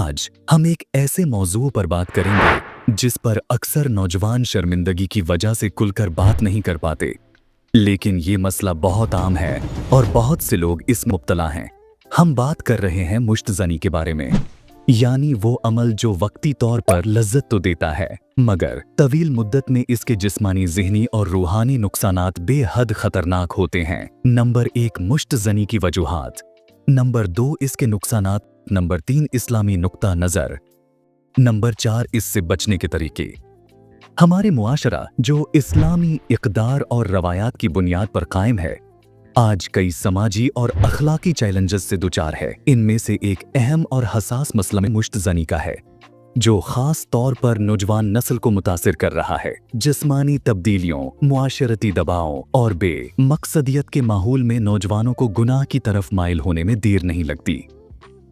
आज हम एक ऐसे मौजू पर बात करेंगे जिस पर अक्सर नौजवान शर्मिंदगी की वजह से खुलकर बात नहीं कर पाते, लेकिन ये मसला बहुत आम है और बहुत से लोग इस मुब्तला हैं। हम बात कर रहे हैं मुश्तज़नी के बारे में, यानी वो अमल जो वक्ती तौर पर लज्जत तो देता है मगर तवील मुद्दत में इसके जिस्मानी, ज़हनी और रूहानी नुकसानात बेहद खतरनाक होते हैं। नंबर 1, मुश्तज़नी की वजूहात। नंबर 2, इसके नुकसानात। नंबर 3, इस्लामी नुक्ता नज़र। नंबर 4, इससे बचने के तरीके। हमारे मुआशरा जो इस्लामी इक़दार और रवायात की बुनियाद पर कायम है, आज कई समाजी और अखलाकी चैलेंजेस से दुचार है। इनमें से एक अहम और हसास मसला में मुश्तज़नी का है, जो खास तौर पर नौजवान नस्ल को मुतासिर कर रहा है। जिस्मानी तब्दीलियों, मुआशरती दबाव और बेमकसदियत के माहौल में नौजवानों को गुनाह की तरफ माइल होने में देर नहीं लगती।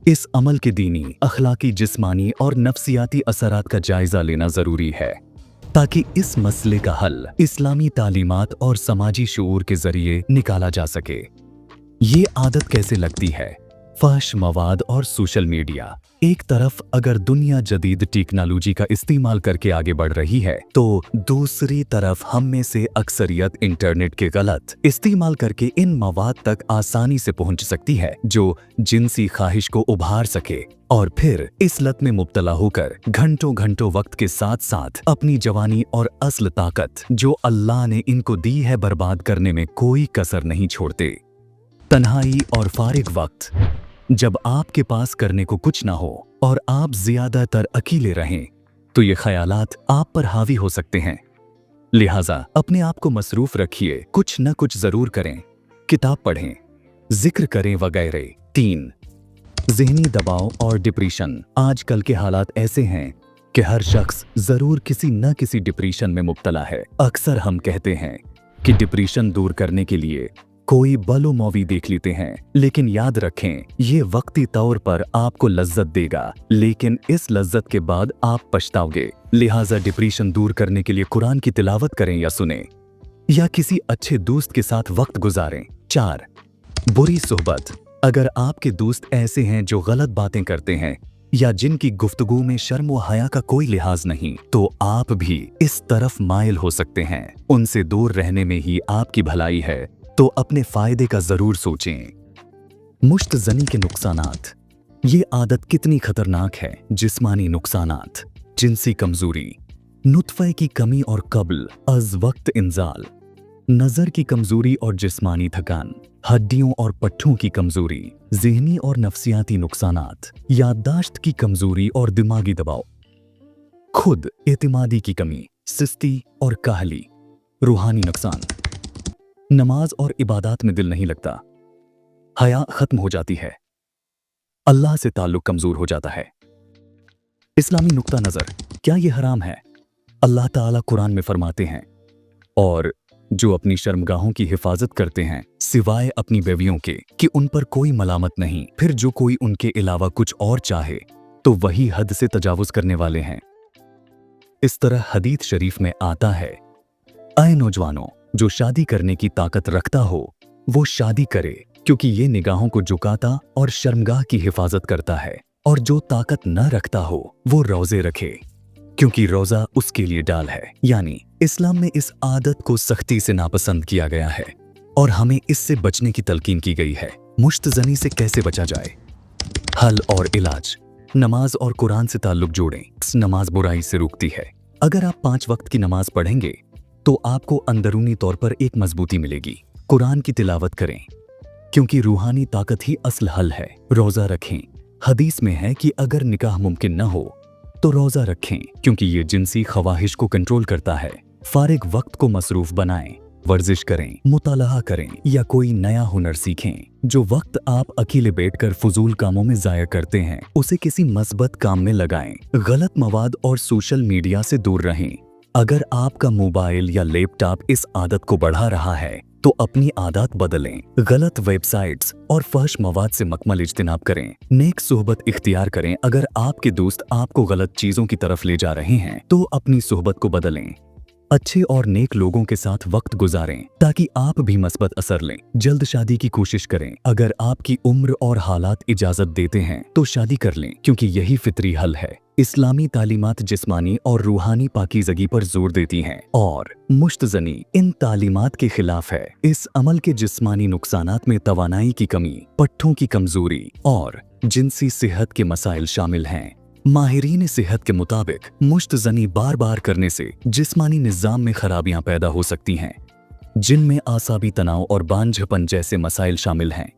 इस अमल के दीनी, अखलाकी, जिस्मानी और नफ्सियाती असरात का जायजा लेना जरूरी है ताकि इस मसले का हल इस्लामी तालीमात और समाजी शऊर के जरिए निकाला जा सके। ये आदत कैसे लगती है? फहश मवाद और सोशल मीडिया। एक तरफ अगर दुनिया जदीद टेक्नोलॉजी का इस्तेमाल करके आगे बढ़ रही है, तो दूसरी तरफ हम में से अक्सरियत इंटरनेट के गलत इस्तेमाल करके इन मवाद तक आसानी से पहुंच सकती है जो जिनसी ख्वाहिश को उभार सके, और फिर इस लत में मुब्तला होकर घंटों घंटों वक्त के साथ साथ अपनी जवानी और असल ताकत जो अल्लाह ने इनको दी है बर्बाद करने में कोई कसर नहीं छोड़ते। तन्हाई और फारिग वक्त। जब आपके पास करने को कुछ ना हो और आप ज्यादातर अकेले रहें, तो ये ख्यालात आप पर हावी हो सकते हैं। लिहाजा अपने आप को मसरूफ रखिए, कुछ न कुछ जरूर करें, किताब पढ़ें, जिक्र करें वगैरह। 3, ज़हनी दबाव और डिप्रेशन। आजकल के हालात ऐसे हैं कि हर शख्स जरूर किसी न किसी डिप्रेशन में मुब्तला है। अक्सर हम कहते हैं कि डिप्रेशन दूर करने के लिए कोई बलो मूवी देख लेते हैं, लेकिन याद रखें ये वक्ती तौर पर आपको लज्जत देगा, लेकिन इस लज्जत के बाद आप पछताओगे। लिहाजा डिप्रेशन दूर करने के लिए कुरान की तिलावत करें या सुने, या किसी अच्छे दोस्त के साथ वक्त गुजारें। 4, बुरी सोहबत। अगर आपके दोस्त ऐसे हैं जो गलत बातें करते हैं या जिनकी गुफ्तगू में शर्म व हया का कोई लिहाज नहीं, तो आप भी इस तरफ माइल हो सकते हैं। उनसे दूर रहने में ही आपकी भलाई है, तो अपने फायदे का जरूर सोचें। मुश्तज़नी के नुकसानात। ये आदत कितनी खतरनाक है। जिस्मानी नुकसानात, जिनसी कमजोरी, नुत्फ़े की कमी और कब्ल अज वक्त इंजाल, नजर की कमजोरी और जिस्मानी थकान, हड्डियों और पट्ठों की कमजोरी, ज़हनी और नफ्सियाती नुकसानात, याददाश्त की कमजोरी और दिमागी दबाव, खुद एतमादी की कमी, सुस्ती और काहली, रूहानी नुकसान। नमाज और इबादत में दिल नहीं लगता, हया खत्म हो जाती है, अल्लाह से ताल्लुक कमजोर हो जाता है। इस्लामी नुक्ता नजर। क्या ये हराम है? अल्लाह ताला कुरान में फरमाते हैं, और जो अपनी शर्मगाहों की हिफाजत करते हैं सिवाय अपनी बेवियों के कि उन पर कोई मलामत नहीं, फिर जो कोई उनके अलावा कुछ और चाहे तो वही हद से तजावुज करने वाले हैं। इस तरह हदीस शरीफ में आता है, ऐ नौजवानों, जो शादी करने की ताकत रखता हो वो शादी करे, क्योंकि ये निगाहों को झुकाता और शर्मगाह की हिफाजत करता है, और जो ताकत न रखता हो वो रोजे रखे, क्योंकि रोजा उसके लिए डाल है। यानी इस्लाम में इस आदत को सख्ती से नापसंद किया गया है और हमें इससे बचने की तलकीन की गई है। मुश्तज़नी से कैसे बचा जाए? हल और इलाज। नमाज और कुरान से ताल्लुक जोड़ें। नमाज बुराई से रोकती है। अगर आप 5 वक्त की नमाज पढ़ेंगे तो आपको अंदरूनी तौर पर एक मजबूती मिलेगी। कुरान की तिलावत करें, क्योंकि रूहानी ताकत ही असल हल है। रोजा रखें। हदीस में है कि अगर निकाह मुमकिन न हो तो रोजा रखें, क्योंकि ये जिनसी ख्वाहिश को कंट्रोल करता है। फारिग वक्त को मसरूफ बनाएं, वर्जिश करें, मुताला करें या कोई नया हुनर सीखें। जो वक्त आप अकेले बैठकर फजूल कामों में जाया करते हैं उसे किसी मस्बत काम में लगाएं। गलत मवाद और सोशल मीडिया से दूर रहें। अगर आपका मोबाइल या लैपटॉप इस आदत को बढ़ा रहा है तो अपनी आदत बदलें। गलत वेबसाइट्स और फहश मवाद से मकमल इज्तिनाब करें। नेक सोहबत इख्तियार करें। अगर आपके दोस्त आपको गलत चीजों की तरफ ले जा रहे हैं तो अपनी सोहबत को बदलें। अच्छे और नेक लोगों के साथ वक्त गुजारें ताकि आप भी मस्बत असर लें। जल्द शादी की कोशिश करें। अगर आपकी उम्र और हालात इजाजत देते हैं तो शादी कर लें, क्योंकि यही फितरी हल है। इस्लामी तालीमात जिस्मानी और रूहानी पाकीज़गी पर जोर देती हैं और मुश्तज़नी इन तालीमात के खिलाफ है। इस अमल के जिस्मानी नुकसानात में तवानाई की कमी, पट्ठों की कमजोरी और जिनसी सेहत के मसाइल शामिल हैं। माहिरीन सेहत के मुताबिक मुश्तज़नी बार बार करने से जिस्मानी निज़ाम में खराबियां पैदा हो सकती हैं, जिनमें आसाबी तनाव और बांझपन जैसे मसाइल शामिल हैं।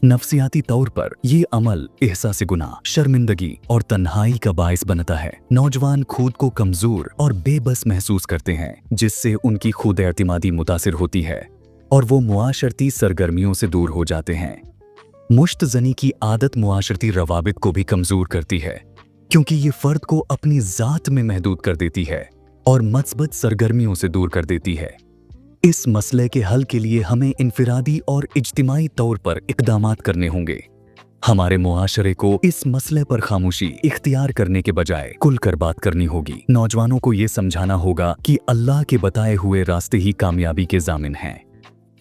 नफ्सियाती तौर पर ये अमल एहसास गुनाह, शर्मिंदगी और तन्हाई का बायस बनता है। नौजवान खुद को कमजोर और बेबस महसूस करते हैं, जिससे उनकी खुद एतमादी मुतासिर होती है और वो मुआशरती सरगर्मियों से दूर हो जाते हैं। मुश्तज़नी की आदत मुआशरती रवाबित को भी कमजोर करती है, क्योंकि ये फर्द को अपनी ज़ात में महदूद कर देती है और मस्बत सरगर्मियों से दूर कर देती है। इस मसले के हल के लिए हमें इनफिरादी और इज्तिमाई तौर पर इक़दामात करने होंगे। हमारे मुआशरे को इस मसले पर खामोशी इख्तियार करने के बजाय खुलकर बात करनी होगी। नौजवानों को ये समझाना होगा कि अल्लाह के बताए हुए रास्ते ही कामयाबी के ज़ामिन हैं।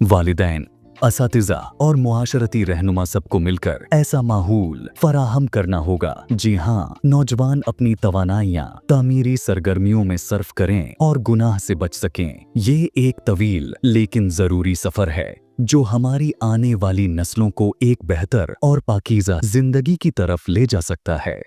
वालिदैन, असातिज़ा और मुआशरती रहनुमा सबको मिलकर ऐसा माहौल फराहम करना होगा। जी हाँ, नौजवान अपनी तवानाइयाँ तामीरी सरगर्मियों में सर्फ करें और गुनाह से बच सकें। ये एक तवील लेकिन ज़रूरी सफ़र है जो हमारी आने वाली नस्लों को एक बेहतर और पाकीज़ा जिंदगी की तरफ ले जा सकता है।